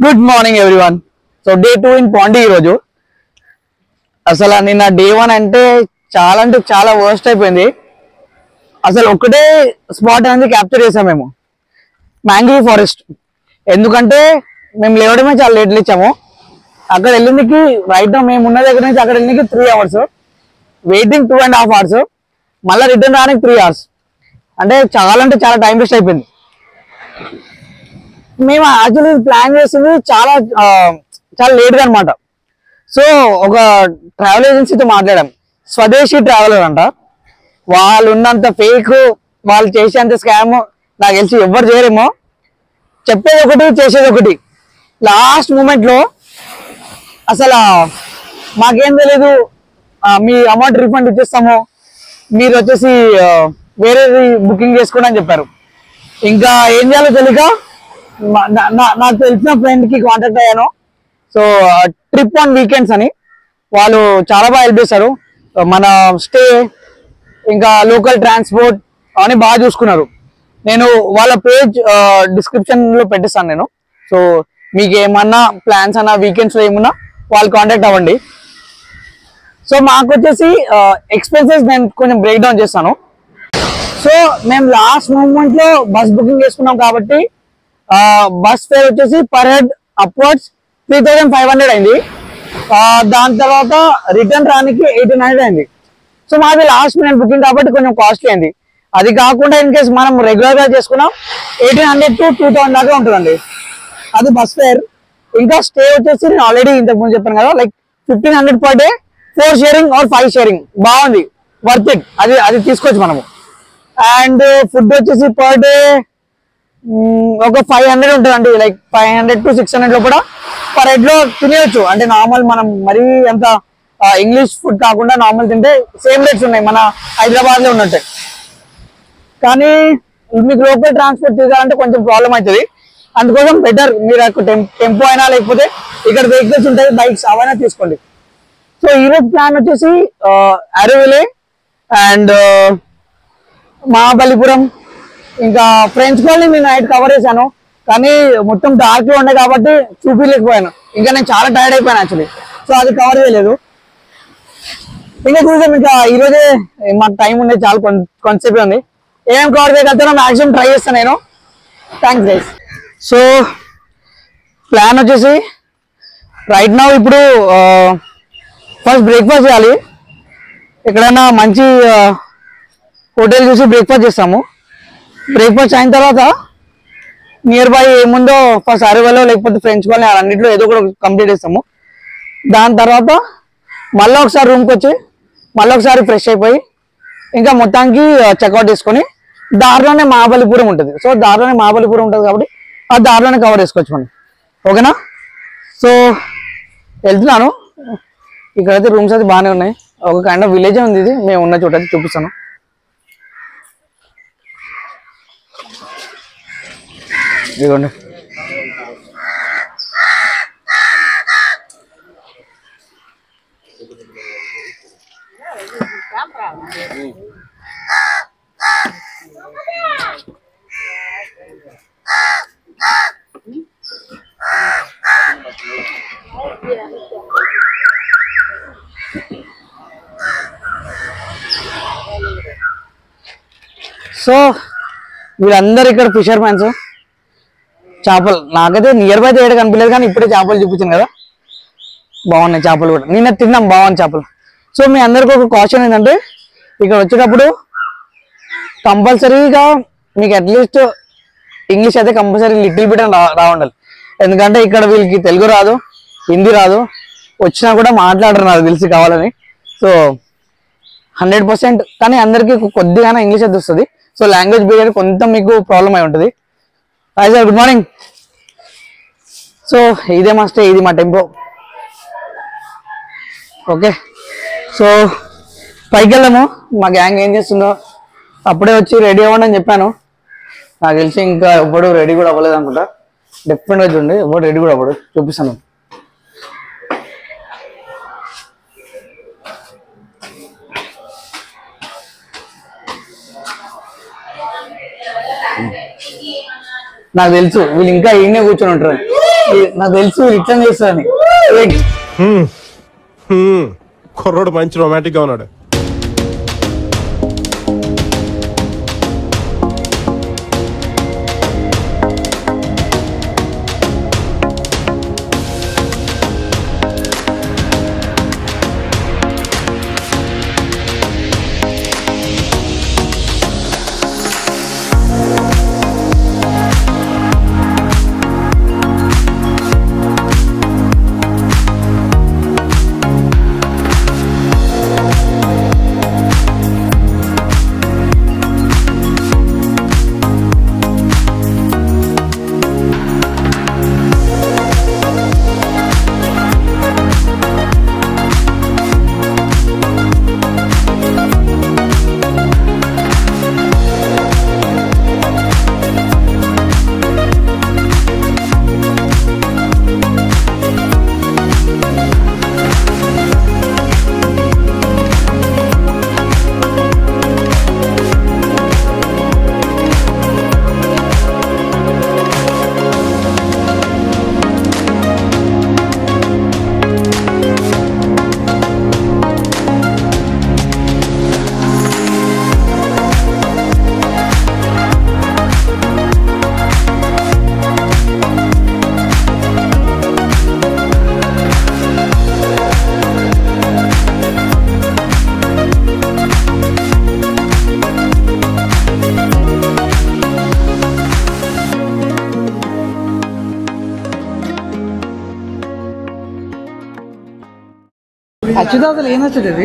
Good morning everyone. So day 2 in Pondy. ఈరోజు అసలు నిన్న డే 1 అంటే చాలా వర్స్ట్ అయిపోయింది. అసలు ఒకటే స్పాట్ అనేది క్యాప్చర్ చేసాం మేము, మ్యాంగ్రోవ్ ఫారెస్ట్. ఎందుకంటే మేము లేవడమే చాలా లేట్ లేచాము. అక్కడ వెళ్ళిందికి రైట్ మేము ఉన్న దగ్గర నుంచి అక్కడ వెళ్ళిందికి 3 hours, వెయిటింగ్ 2.5 hours, మళ్ళీ రిటర్న్ రానికి 3 hours. అంటే చాలా టైం వేస్ట్ అయిపోయింది. మేము యాక్చువల్లీ ప్లాన్ చేసింది చాలా లేట్గా అనమాట. సో ఒక ట్రావెల్ ఏజెన్సీతో మాట్లాడాం, స్వదేశీ ట్రావెలర్ అంట. వాళ్ళు ఉన్నంత ఫేక్, వాళ్ళు చేసేంత స్కామ్ నాకు తెలిసి ఎవ్వరు చేయరేమో. చెప్పేది ఒకటి, చేసేది ఒకటి. లాస్ట్ మూమెంట్లో అసలు మాకేం తెలీదు, మీ అమౌంట్ రిఫండ్ ఇచ్చేస్తాము, మీరు వచ్చేసి వేరేది బుకింగ్ చేసుకోండి అని చెప్పారు. ఇంకా ఏం చేయాలో తెలియక నాకు తెలిసిన ఫ్రెండ్కి కాంటాక్ట్ అయ్యాను. సో ట్రిప్ ఆన్ వీకెండ్స్ అని, వాళ్ళు చాలా బాగా హెల్ప్ చేశారు. మన స్టే ఇంకా లోకల్ ట్రాన్స్పోర్ట్ అవన్నీ బాగా చూసుకున్నారు. నేను వాళ్ళ పేజ్ డిస్క్రిప్షన్లో పెట్టిస్తాను నేను. సో మీకు ఏమన్నా ప్లాన్స్ అన్నా వీకెండ్స్లో ఏమన్నా వాళ్ళు కాంటాక్ట్ అవ్వండి. సో మాకు వచ్చేసి ఎక్స్పెన్సెస్ నేను కొంచెం బ్రేక్ డౌన్ చేస్తాను. సో మేము లాస్ట్ మూమెంట్లో బస్ బుకింగ్ చేసుకున్నాం కాబట్టి బస్ ఫేర్ వచ్చేసి పర్ హెడ్ అప్వర్డ్స్ 3,500 అయింది. దాని తర్వాత రిటర్న్ రానికి 1,800 అయింది. సో మాది లాస్ట్ మినిట్ బుకింగ్ కాబట్టి కొంచెం కాస్ట్లీ అయింది. అది కాకుండా ఇన్ కేసు మనం రెగ్యులర్గా చేసుకున్నాం 1,800 to 2,000 దాకా ఉంటుందండి. అది బస్ ఫేర్. ఇంకా స్టే వచ్చేసి నేను ఆల్రెడీ ఇంతకుముందు చెప్పాను కదా, like 1,500 per day, 4 sharing or 5 sharing. బాగుంది, వర్త్ ఇట్. అది తీసుకోవచ్చు మనము. అండ్ ఫుడ్ వచ్చేసి పర్ డే ఒక 500 ఉంటుందండి. లైక్ 500 to 600 లో కూడా పర్ హెడ్ లో తినేయచ్చు. అంటే నార్మల్ మనం మరీ అంత ఇంగ్లీష్ ఫుడ్ కాకుండా నార్మల్ తింటే సేమ్ రేట్స్ ఉన్నాయి మన హైదరాబాద్ లో ఉన్నట్టే. కానీ మీకు లోకల్ ట్రాన్స్పోర్ట్ తీసుకోవాలంటే కొంచెం ప్రాబ్లం అవుతుంది. అందుకోసం బెటర్ మీరు టెంపో అయినా లేకపోతే ఇక్కడ వెహికల్స్ ఉంటాయి, బైక్స్ అవైనా తీసుకోండి. సో ఈరోజు ప్లాన్ వచ్చేసి అరవిలే అండ్ మహాబలిపురం ఇంకా ఫ్రెంచ్ కాలనీ నేను నైట్ కవర్ చేశాను. కానీ మొత్తం డార్క్ లో ఉండే కాబట్టి చూపించలేకపోయాను. ఇంకా నేను చాలా టైర్డ్ అయిపోయాను యాక్చువల్లీ. సో అది కవర్ చేయలేదు. ఇంకా చూసాం, ఇంకా ఈరోజే మాకు టైం ఉండే చాలా కొంతసేపే ఉంది. ఏం కవర్ చేయగలుగుతానో మాక్సిమం ట్రై చేస్తాను నేను. Thanks guys. సో ప్లాన్ వచ్చేసి రైట్ నౌ ఇప్పుడు ఫస్ట్ బ్రేక్ఫాస్ట్ చేయాలి. ఎక్కడైనా మంచి హోటల్ చూసి బ్రేక్ఫాస్ట్ చేస్తాము. బ్రేక్ఫాస్ట్ అయిన తర్వాత నియర్ బై ఏముందో ఫస్ట్ అరవలో లేకపోతే ఫ్రెంచ్ కాలనీ అన్నింటిలో ఏదో కూడా కంప్లీట్ చేస్తాము. దాని తర్వాత మళ్ళీ ఒకసారి రూమ్కి వచ్చి మళ్ళీ ఒకసారి ఫ్రెష్ అయిపోయి ఇంకా మొత్తానికి చెక్అవుట్ చేసుకొని దారిలోనే మహాబలిపురం ఉంటుంది. సో దారిలోనే మహాబలిపురం ఉంటుంది కాబట్టి ఆ దారిలోనే కవర్ చేసుకోవచ్చు మనం. ఓకేనా? సో వెళ్తున్నాను. ఇక్కడైతే రూమ్స్ అయితే బాగానే ఉన్నాయి. ఒక కైండ్ ఆఫ్ విలేజ్ ఉంది. ఇది మేము ఉన్న చోట అయితే చూపిస్తాను. ఇదిగోండి. సో వీళ్ళందరూ ఇక్కడ ఫిషర్ మ్యాన్స్. చేపలు నాకైతే నియర్ బై ఏడు కనిపించలేదు, కానీ ఇప్పుడే చేపలు చూపించాను కదా, బాగున్నాయి చేపలు కూడా. నిన్న తిన్నాం, బాగుంది చేపలు. సో మీ అందరికీ ఒక కాషన్ ఏంటంటే, ఇక్కడ వచ్చేటప్పుడు కంపల్సరీగా మీకు అట్లీస్ట్ ఇంగ్లీష్ అయితే కంపల్సరీ లిటిల్ బిట్ అని రావండాలి. ఎందుకంటే ఇక్కడ వీళ్ళకి తెలుగు రాదు, హిందీ రాదు, వచ్చినా కూడా మాట్లాడరు నాకు తెలిసి కావాలని. సో 100%, కానీ అందరికీ కొద్దిగానే ఇంగ్లీష్ అయితే వస్తుంది. సో లాంగ్వేజ్ బేరియర్ కొంత మీకు ప్రాబ్లం అయి ఉంటుంది. Hi sir, good morning. So ఇదే మా స్టే, ఇది మా టెంపో. ఓకే, సో పైకి వెళ్దాము. మా గ్యాంగ్ ఏం చేస్తుందో అప్పుడే వచ్చి రెడీ అవ్వండి అని చెప్పాను. నాకు తెలిసి ఇంకా ఎవ్వడు రెడీ కూడా అవ్వలేదు అనుకుంటా. డెఫినెట్గా చూడండి, ఎవ్వడు రెడీ కూడా అవ్వడు. చూపిస్తాను. నాకు తెలుసు వీళ్ళు ఇంకా ఈయనే కూర్చొని ఉంటారు. నాకు తెలుసు రిటర్న్ చేస్తాను. కుర్రోడు మంచి రొమాంటిక్ గా ఉన్నాడు. అచ్యుతాతలు ఏం నచ్చుతుంది?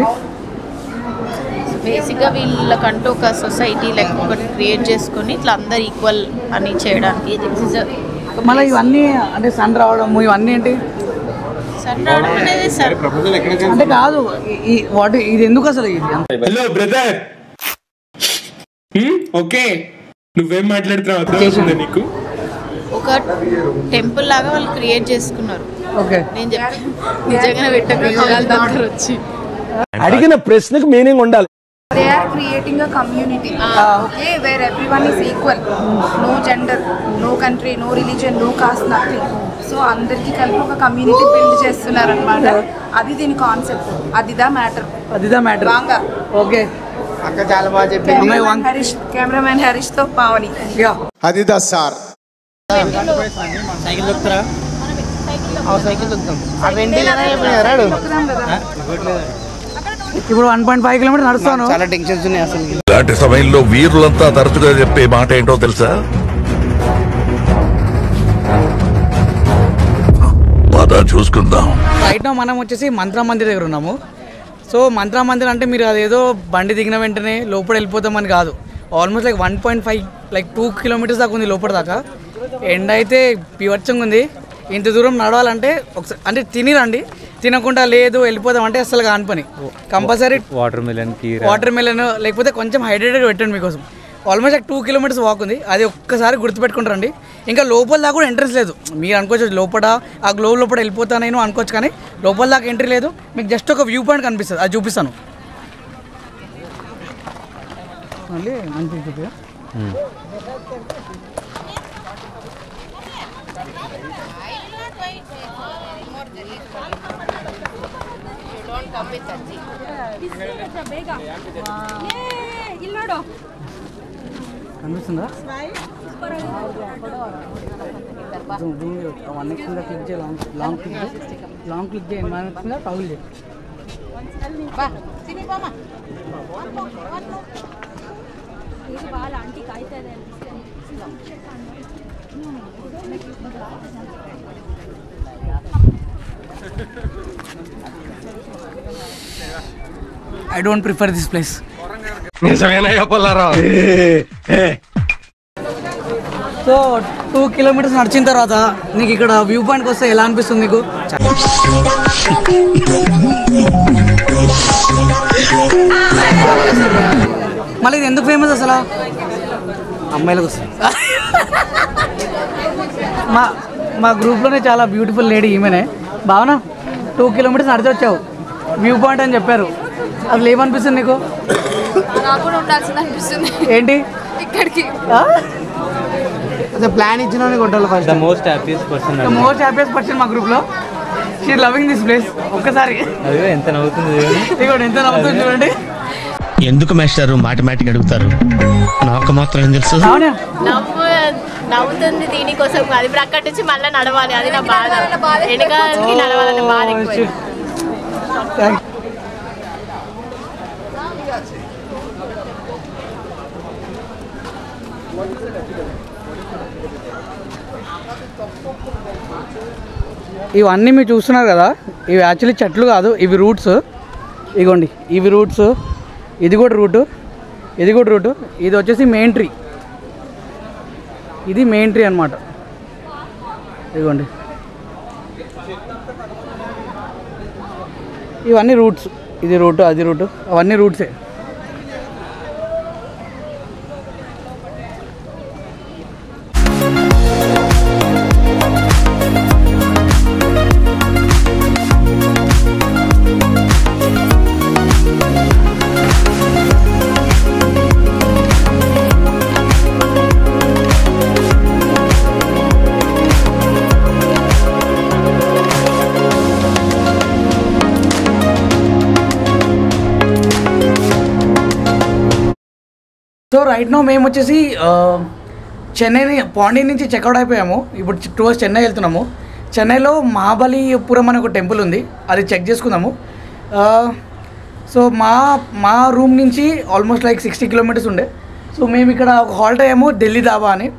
బేసిక్గా వీళ్ళకంటూ ఒక సొసైటీ లైక్ ఒకటి క్రియేట్ చేసుకొని ఇట్లా అందరు ఈక్వల్ అని చేయడానికి మళ్ళీ ఇవన్నీ అంటే సన్ రావడము ఇవన్నీ ఏంటి? సన్ రావడం అనేది అంటే కాదు వాటి ఇది ఎందుకు అసలు ఇది? హలో బ్రదర్, ఓకే నువ్వేం మాట్లాడుతున్నావు నీకు? ఒక టెంపుల్ లాగా వాళ్ళు క్రియేట్ చేసుకున్నారు. ఓకే నేను చెప్పి నిజంగానే పెట్టగలిగారు వచ్చి అడిగిన ప్రశ్నకు మీనింగ్ ఉండాలి. They are creating a community, okay, where everyone is equal, no gender, no country, no religion, no caste, nothing. So అందరికి కలిపి ఒక కమ్యూనిటీ బిల్డ్ చేస్తున్నారు అన్నమాట. అది దీని కాన్సెప్ట్, అదిదా మ్యాటర్ బాగా. ఓకే అక్క చాలా బాగా చెప్పింది. కెమెరామెన్ హరీష్ తో పావని. అదిదా సార్ సైకిల్ దొక్కుతారా? సైకిల్ దొక్కుతాం. ఇప్పుడు 1.5 కిలోమీటర్ నడుస్తాను. చాలా టెన్షన్స్ ఉన్నాయి అసలు. ఇలాంటి సమయంలో వీరులంతా తరచుగా చెప్పే మాట ఏంటో తెలుసా? పద చూసుకుందాం. రైట్ మనం వచ్చేసి మంత్రా మందిర్ దగ్గర ఉన్నాము. సో మంత్రా మందిర్ అంటే మీరు అదేదో బండి దిగిన వెంటనే లోపల వెళ్ళిపోతామని కాదు. ఆల్మోస్ట్ లైక్ 1.5 లైక్ 2 కిలోమీటర్స్ దాకా ఉంది లోపల దాకా. ఎండ అయితే పీవచ్చంగా ఉంది. ఇంత దూరం నడవాలంటే ఒకసారి అంటే తినిరండి, తినకుండా లేదు వెళ్ళిపోతాం అంటే అసలు కాని పని. కంపల్సరీ వాటర్ మిలన్ లేకపోతే కొంచెం హైడ్రేటెడ్ పెట్టండి మీకోసం. ఆల్మోస్ట్ లైక్ 2 కిలోమీటర్స్ వాక్ ఉంది. అది ఒక్కసారి గుర్తుపెట్టుకుంటారండి. ఇంకా లోపల దాకా కూడా ఎంట్రెన్స్ లేదు. మీరు అనుకోవచ్చు లోపల ఆ గ్లో లోపల వెళ్ళిపోతా నేను అనుకోవచ్చు, కానీ లోపల దాకా ఎంట్రీ లేదు. మీకు జస్ట్ ఒక వ్యూ పాయింట్ కనిపిస్తుంది, అది చూపిస్తాను. మళ్ళీ అనిపించింది. కనిపిస్తుందా? 1x క్లిక్ చేయి, లాంగ్ క్లిక్ చేయి, టౌల్ చేయి. I don't prefer this place. So 2 kilometres నడిచిన తర్వాత నీకు ఇక్కడ వ్యూ పాయింట్కి వస్తే ఎలా అనిపిస్తుంది నీకు? మళ్ళీ ఇది ఎందుకు ఫేమస్ అసలు? అమ్మాయిలకు వస్తుంది. మా గ్రూప్లోనే చాలా బ్యూటిఫుల్ లేడీ ఈమెనే. భావన 2 కిలోమీటర్స్ నడిచి వచ్చావు, వ్యూ పాయింట్ అని చెప్పారు. అసలు ఏమనిపిస్తుంది నీకు? నాకు కూడా ఉండాల్సింది అనిపిస్తుంది. ఏంటి ఇక్కడికి అసలు ప్లాన్ ఇచ్చిన కొట్టాలి first. The most happiest person మా గ్రూప్లో. She loving this place. ఒక్కసారి ఎంత నవ్వుతుంది చూడండి. ఎందుకు మాస్టారు మాటమాటిక్ అడుగుతారు? నాకు మాత్రం ఏం తెలుసు. నవ్వుతుంది దీనికోసం కాదు, ఇప్పుడు అక్కడి నుంచి మళ్ళీ నడవాలి, అది నా బాధ. వెనకాలకి నడవాలని బాధ ఎక్కువ. ఇవన్నీ మీరు చూస్తున్నారు కదా, ఇవి యాక్చువల్లీ చెట్లు కాదు, ఇవి రూట్స్. ఇగోండి ఇవి రూట్స్, ఇది కూడా రూటు, ఇది కూడా రూటు. ఇది వచ్చేసి మెయిన్ ట్రీ, ఇది మెయిన్ ట్రీ అనమాట. ఇదిగోండి ఇవన్నీ రూట్స్, ఇది రూటు అది రూటు, అవన్నీ రూట్సే. సో రైట్ నో మేము వచ్చేసి పాండి నుంచి చెక్అవుట్ అయిపోయాము. ఇప్పుడు టువర్డ్స్ చెన్నై వెళ్తున్నాము. చెన్నైలో మహాబలిపురం అనే ఒక టెంపుల్ ఉంది, అది చెక్ చేసుకుందాము. సో మా రూమ్ నుంచి ఆల్మోస్ట్ లైక్ 60 కిలోమీటర్స్ ఉండే. సో మేము ఇక్కడ ఒక హాల్ట్ అయ్యాము, ఢిల్లీ ధాబా అని.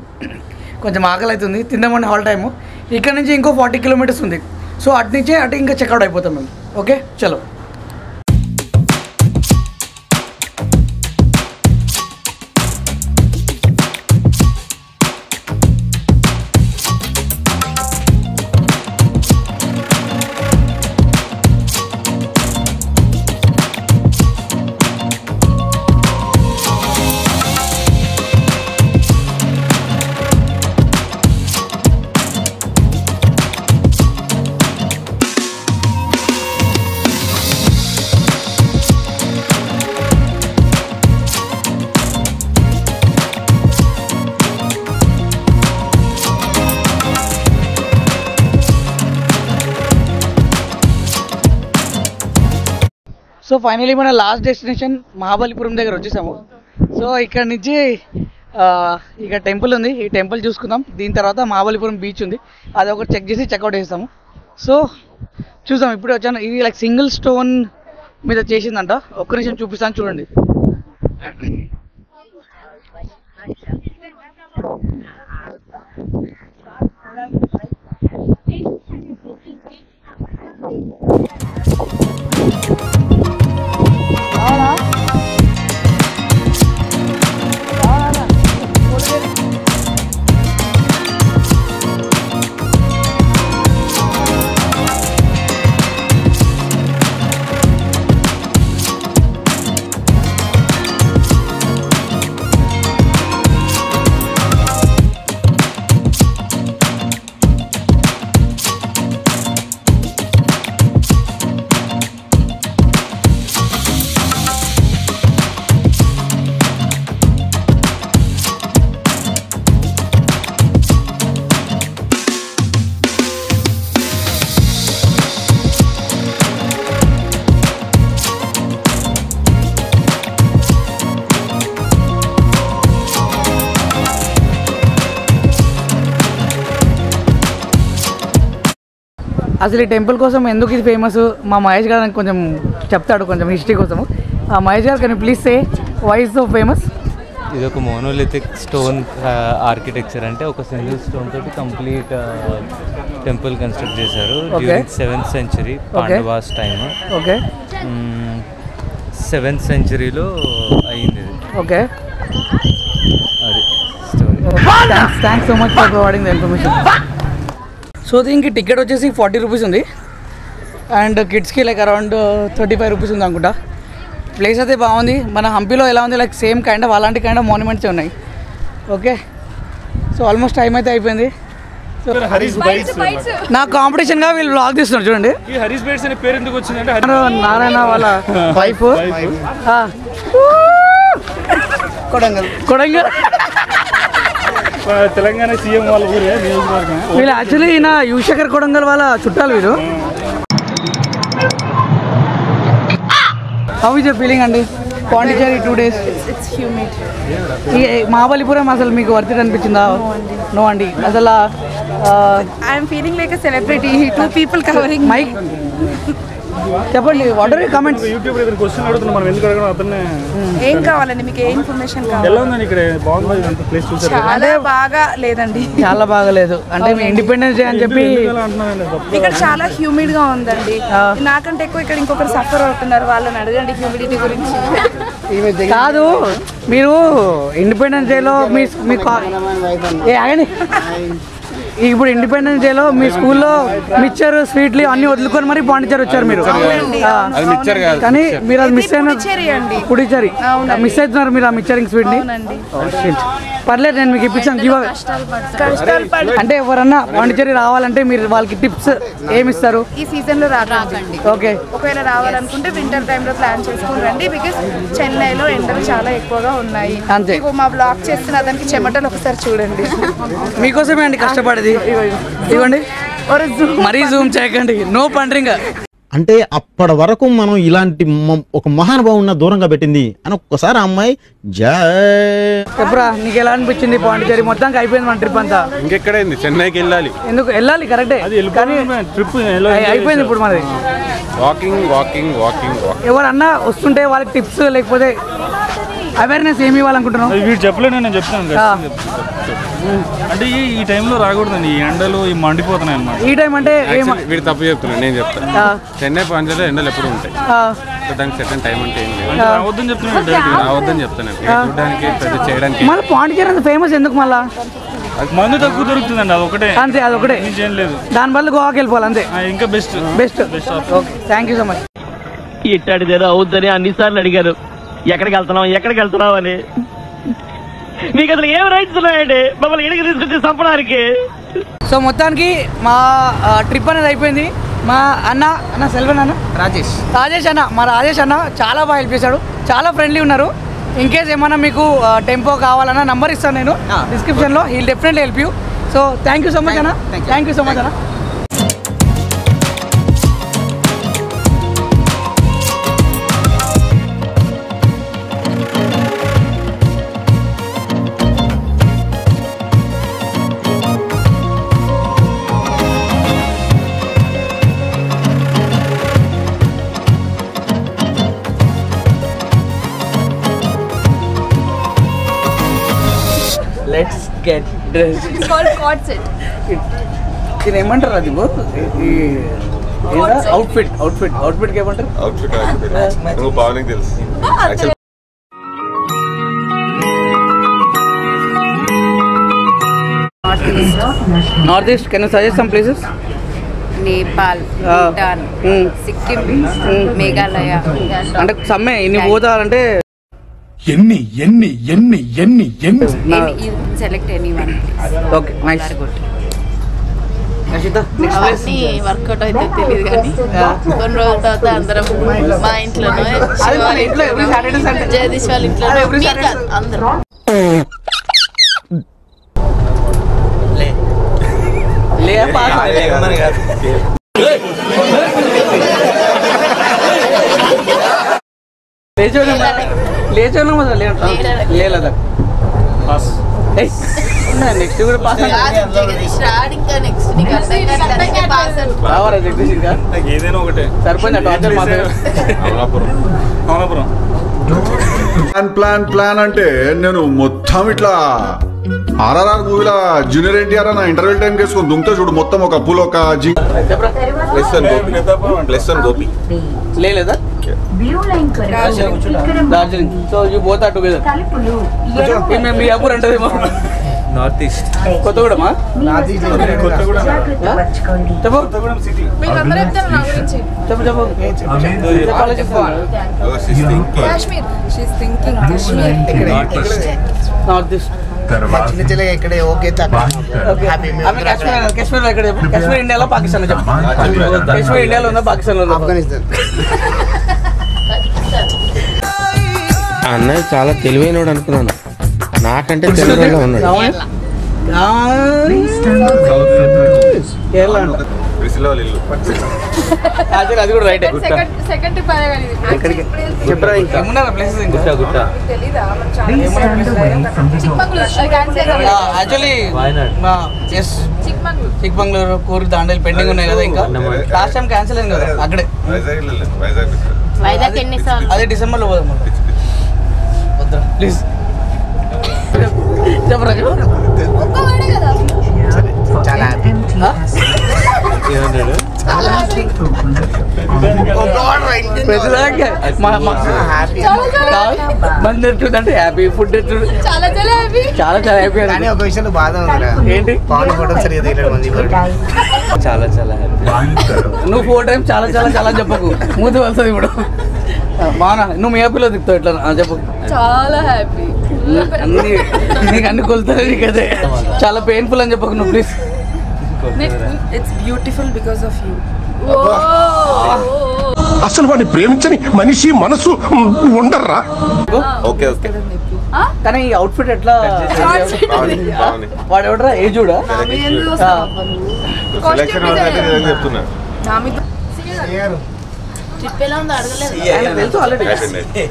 కొంచెం ఆకలి అవుతుంది, తిందామని హాల్ట్ అయ్యాము. ఇక్కడ నుంచి ఇంకో 40 కిలోమీటర్స్ ఉంది. సో అటు నుంచే ఇంకా చెక్అవుట్ అయిపోతాం మేము. ఓకే చలో. సో ఫైనలీ మన లాస్ట్ డెస్టినేషన్ మహాబలిపురం దగ్గర వచ్చేసాము. సో ఇక్కడ నుంచి ఇక టెంపుల్ ఉంది, ఈ టెంపుల్ చూసుకుందాం. దీని తర్వాత మహాబలిపురం బీచ్ ఉంది, అది ఒకటి చెక్ చేసి చెక్అవుట్ చేస్తాము. సో చూసాం, ఇప్పుడే వచ్చాను. ఇది లైక్ సింగిల్ స్టోన్ మీద చేసిందంట. ఒక్క నిమిషం చూపిస్తాను చూడండి. అసలు ఈ టెంపుల్ కోసం ఎందుకు ఇది ఫేమస్, మా మహేష్ గారు నాకు కొంచెం చెప్తాడు, కొంచెం హిస్టరీ కోసము. మహేష్ గారు can please say why is so famous? ఇది ఒక మోనోలిథిక్ స్టోన్ ఆర్కిటెక్చర్, అంటే ఒక సింగిల్ స్టోన్ తోటి కంప్లీట్ టెంపుల్ కన్స్ట్రక్ట్ చేశారు. During 7th century Pandavas time. Okay, 7th centuryలో అయ్యింది ఇది. ఓకే, అది story. Thanks so much for providing the information. So దీనికి టికెట్ వచ్చేసి 40 రూపీస్ ఉంది, అండ్ కిడ్స్కి లైక్ అరౌండ్ 35 రూపీస్ ఉంది అనుకుంటా. ప్లేస్ అయితే బాగుంది. మన హంపీలో ఎలా ఉంది, లైక్ సేమ్ కైండ్ ఆఫ్ అలాంటి కైండ్ ఆఫ్ మాన్యుమెంట్స్ ఉన్నాయి. ఓకే, సో ఆల్మోస్ట్ టైం అయితే అయిపోయింది. సో నా కాంపిటీషన్గా వీళ్ళు బ్లాగ్ తీస్తున్నారు చూడండి. హరీష్ బైట్స్ అనే పేరు ఎందుకు వచ్చిందంటే నారాయణ వాళ్ళ వైఫ్ కొడంగల్ తెలంగాణ సీఎం వాళ్ళ ఊరే నియోజకవర్గం. వీళ్ళు యాక్చువల్లీ ఈయన యువశేఖర్ కొడంగల్ వాళ్ళ చుట్టాలు వీరు. హౌ ఇస్ యువర్ ఫీలింగ్ అండి పాండిచేరి 2 days? It's humid. ఈ మహాబలిపురం అసలు మీకు వర్త్ ఇట్ అనిపించిందా? నో అండి. అసలు I'm feeling like a celebrity. 2 people covering mic చెప్పండి. What are your comments? YouTube question అడుగుతున్నాం, మనం ఎందుకు అడగడం అతన్ని. ఏం కావాలండి మీకు? ఏ ఇన్ఫర్మేషన్ కావాలి? ఎలా ఉందండి ఇక్కడ? బాగుంది ప్లేస్ చూసారు? చాలా బాగా లేదండి, చాలా బాగాలేదు. అంటే మీ ఇండిపెండెన్స్ డే అని చెప్పి ఇక్కడ చాలా హ్యూమిడ్ గా ఉందండి. నాకంటే ఎక్కువ ఇక్కడ ఇంకొకరు సఫర్ అవుతున్నారు, వాళ్ళని అడగండి హ్యూమిడిటీ గురించి. కాదు, మీరు ఇండిపెండెన్స్ డేలో ఇప్పుడు ఇండిపెండెన్స్ డేలో మీ స్కూల్లో మిక్చర్ స్వీట్లు అన్ని వదులుకొని మరి పాండిచేరి వచ్చారు మీరు. కానీ మీరు అది మిస్ అయిన పుడిచేరి మిస్ అవుతున్నారు మీరు ఆ మిక్చరింగ్ స్వీట్ ని. పర్లేదు, నేను మీకు ఇప్పించాను. అంటే ఎవరన్నా పాండిచేరి రావాలంటే మీరు వాళ్ళకి టిప్స్ ఏమి ఇస్తారు? ఈ సీజన్ లో రాకండి. ఓకే, ఒకవేళ రావాలనుకుంటే వింటర్ టైమ్ లో ప్లాన్ చేసుకుని రండి. బికాస్ చెన్నైలో ఎండలు చాలా ఎక్కువగా ఉన్నాయి. అంతే. మా బ్లాగ్ చేస్తున్న దానికి చెమటలు ఒకసారి చూడండి. మీకోసమే అండి కష్టపడేది. ఇవ్వండి, మరీ జూమ్ చేయకండి. నో పండ్రింగ్. అంటే అప్పటి వరకు మనం ఇలాంటి ఒక మహానుభావున్న దూరంగా పెట్టింది అని ఒక్కసారి అమ్మాయి చెప్పరా, నీకు ఎలా అనిపించింది పాండిచేరి? మొత్తానికి అయిపోయింది మన ట్రిప్ అంతా. ఇంకెక్కడైంది? చెన్నైకి వెళ్ళాలి. ఎందుకు వెళ్ళాలి? కరెక్టే, కానీ ట్రిప్ అయిపోయింది ఇప్పుడు మనది. Walking walking walking walking. ఎవరన్నా వస్తుంటే వాళ్ళకి టిప్స్ లేకపోతే అవేర్నెస్ ఏమి ఇవ్వాలనుకుంటున్నాం? వీడు చెప్పలేదు, నేను చెప్తాను. అంటే ఈ టైంలో రాకూడదండి, ఈ ఎండలు ఈ మండిపోతున్నాయి అన్నమాట. ఈ టైం అంటే వీడు తప్పు చెప్తున్నాను, నేను చెప్తాను. చెన్నై పాండిచేరిలో ఎండలు ఎప్పుడు ఉంటాయి, దానికి సెకండ్ టైం అంటే ఏం లేదు. రావద్దని చెప్తున్నాను, రావద్దని చెప్తాను. చూడడానికి పెద్ద చేయడానికి. మళ్ళీ పాండిచేరి అంత ఫేమస్ ఎందుకు? మళ్ళా మందు తక్కువ దొరుకుతుందండి, అదొకటే. అంతే, అదొకటే, ఏం లేదు. దాని వల్ల గోవాకి వెళ్ళిపోవాలి అంతే. ఇంకా best best. Okay, thank you so much. ఇట్టాడిదేదో అవుద్దని అన్నిసార్లు అడిగారు, ఎక్కడికి వెళ్తున్నావు అని. మీకు అసలు ఏం రైట్స్ ఉన్నాయండి మమ్మల్ని ఇక్కడికి తీసుకొచ్చి చంపడానికి? సో మొత్తానికి మా ట్రిప్ అనేది అయిపోయింది. మా అన్న సెల్వన్ అన్న రాజేష్ అన్న, మా రాజేష్ అన్న చాలా బాగా హెల్ప్ చేశాడు, చాలా ఫ్రెండ్లీ ఉన్నారు. ఇన్ కేస్ ఏమన్నా మీకు టెంపో కావాలన్నా నంబర్ ఇస్తాను నేను డిస్క్రిప్షన్లో. Heal definitely help you. So thank you so much అన్న. థ్యాంక్ యూ సో మచ్ అన్న. Let's get dress. It's called card set. ఇది ఏమంటారు? అది అవుట్ఫిట్ ఏమంటారు? North east. Can you suggest some places? Nepal, Bhutan, Sikkim, Meghalaya. అంటే సమ్మె ఇన్ని పోతారంటే ఎన్ని ఎన్ని ఎన్ని ఎన్ని ఎన్ని సెలెక్ట్ ఎనీవన్. Okay, nice. అవన్నీ వర్కౌట్ అయితే తెలియదు కానీ కొన్ని రోజుల తర్వాత అందరం మా ఇంట్లోనో జగదీష్ వాళ్ళ ఇంట్లో అందరం లేదా నెక్స్ట్ కూడా పాస్ రావాలా జగదీష్? ఇంకా ఏదైనా ఒకటే సరిపోయింది. టార్చర్ మాత్రం. ప్లాన్ అంటే నేను మొత్తం ఇట్లా ఆర్ఆర్ఆర్ మూవీలో జూనియర్ ఎన్టీఆర్ అన్న ఇంటర్వెల్ టైం వేసుకొని దుంగతో చూడు, మొత్తం ఒక పూల ఒక గోపి లేదా Darjeeling. So you both are together. మీ అప్పుడు అంటదేమో నార్త్ ఈస్ట్. కొత్తగూడమా? North east. కాశ్మీర్ ఎక్కడ? కాశ్మీర్ ఇండియాలో, పాకిస్తాన్ లో? కాశ్మీర్ ఇండియాలో ఉందా, పాకిస్తాన్ లో? ఆఫ్ఘనిస్తాన్. అన్నయ్య చాలా తెలివైనడు అనుకున్నాను, నాకంటే తెలివైన ఉన్నాడు. కేరళ అది కూడా రైట్. సెకండ్ ట్రిప్ అదే కానీ ఎక్కడికి చెప్పరా? ఏమన్నా ప్లేసెస్ ఇంకా గుట్ట తెలీదా యాక్చువల్లీ చిక్మంగళూరు కూర్గ్ దాండేలి పెండింగ్ ఉన్నాయి కదా. ఇంకా లాస్ట్ టైం క్యాన్సిల్ అయింది కదా అక్కడే. వైజాగ్ ఎన్నిసార్లు? అదే డిసెంబర్లో పోదాం వద్దా ప్లీజ్ చెప్పరా. చాలా హ్యాపీ. మంది ఎట్లుందంటే హ్యాపీ, ఫుడ్ ఎట్లు చాలా హ్యాపీ. చాలా చాలా హ్యాపీ. కానీ ఒక విషయంలో బాధ ఉందిరా. ఏంటి? పవన్ ఫోటో సరిగా తీయలేదు మంది. చాలా చాలా హ్యాపీ. నువ్వు 4 times చాలా చాలా చాలా చెప్పకు, మూతి వస్తుంది ఇప్పుడు. బాగా నువ్వు మీ హ్యాపీలో దిగుతావు ఎట్లా చెప్పు. చాలా హ్యాపీ. అన్ని నీకు అన్ని కొలుతాయి నీకు. అదే చాలా పెయిన్ఫుల్ అని చెప్పకు నువ్వు please. It's beautiful because of you. అసలు వాడిని ప్రేమించని మనిషి మనసు ఉండర్రా. Okay okay. కానీ ఈ అవుట్ఫిట్ ఎట్లా వాడు ఎవడరా ఏజుడా చెప్తున్నా. ట్రిప్ ఎలా ఉందో అడగలేదు. తెలుసు ఆల్రెడీ.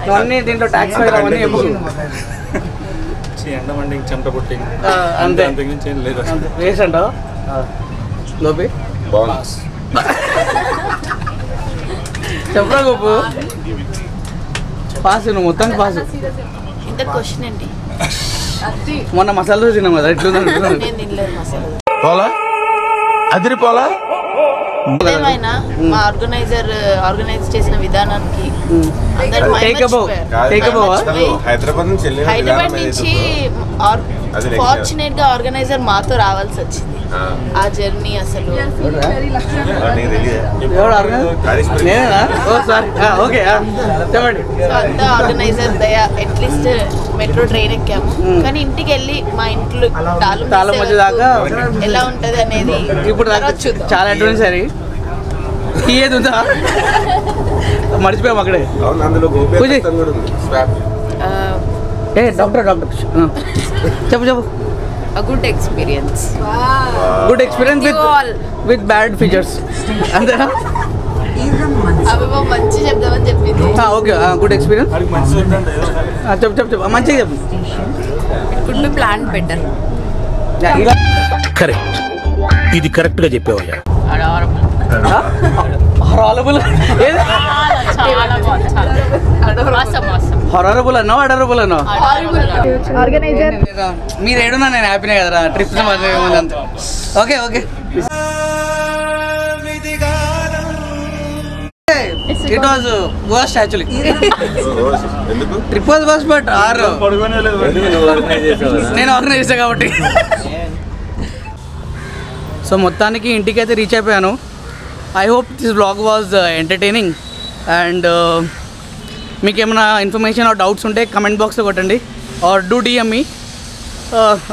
ఇవన్నీ దీంట్లో ట్యాక్స్ అవన్నీ చెప్పు. ఎండమండి చెమట పుట్టి అంతే అంతకుమించి ఏం లేదు. వేస్ట్ అంటావు గోపి? చెప్పరా గోపు? పాస్ నువ్వు మొత్తానికి పాస్. ఇంత క్వశ్చన్ ఏంటి? మొన్న మసాలా దోశ తిన్నాం కదా, ఎట్లుంది? నేను తినలేదు మసాలా. పోలా అదిరిపోలా. ఏమైనా మా ఆర్గనైజ్ చేసిన విధానానికి అందరూ హైదరాబాద్ నుంచి ఫార్చునేట్ గా ఆర్గనైజర్ మాతో రావాల్సి వచ్చింది. ఆ జర్నీ అసలు అంతా ఆర్గనైజర్ దయ. అట్లీస్ట్ మెట్రో ట్రైన్ ఎక్కాము, కానీ ఇంటికి వెళ్ళి మా ఇంట్లో ఎలా ఉంటది అనేది ఇప్పుడు చాలా అడ్వాన్స్ సరే ఏది ఉందా మర్చిపోయాము అక్కడే. ఏ డాక్టర్ చెప్పు చెప్పు. Good experience with bad features అంతేనా? అవి మంచి చెప్దామని చెప్పింది. ఓకే గుడ్ ఎక్స్పీరియన్స్ చెప్పు చెప్పు చెప్పు మంచిగా చెప్పు. Could be plan better. Correct, ఇది కరెక్ట్ గా చెప్పావయ్యా. హారబుల్ హారబుల్ అన్నావు అడరబుల్ అన్నావు? మీరు ఏడున్నా నేను హ్యాపీనే కదరా. ట్రిప్ అంతే. Okay okay. It was worst actually. Trip was worst but నేను ఆర్గనైజ్ చేశాను కాబట్టి. సో మొత్తానికి ఇంటికి అయితే రీచ్ అయిపోయాను. I hope this vlog was entertaining. And మీకు ఏమైనా ఇన్ఫర్మేషన్ ఆర్ డౌట్స్ ఉంటే కమెంట్ బాక్స్లో కొట్టండి or do DM me.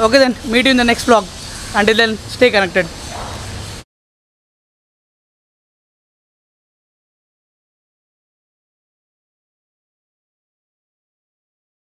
Okay then, meet you in the next vlog. Until then, stay connected.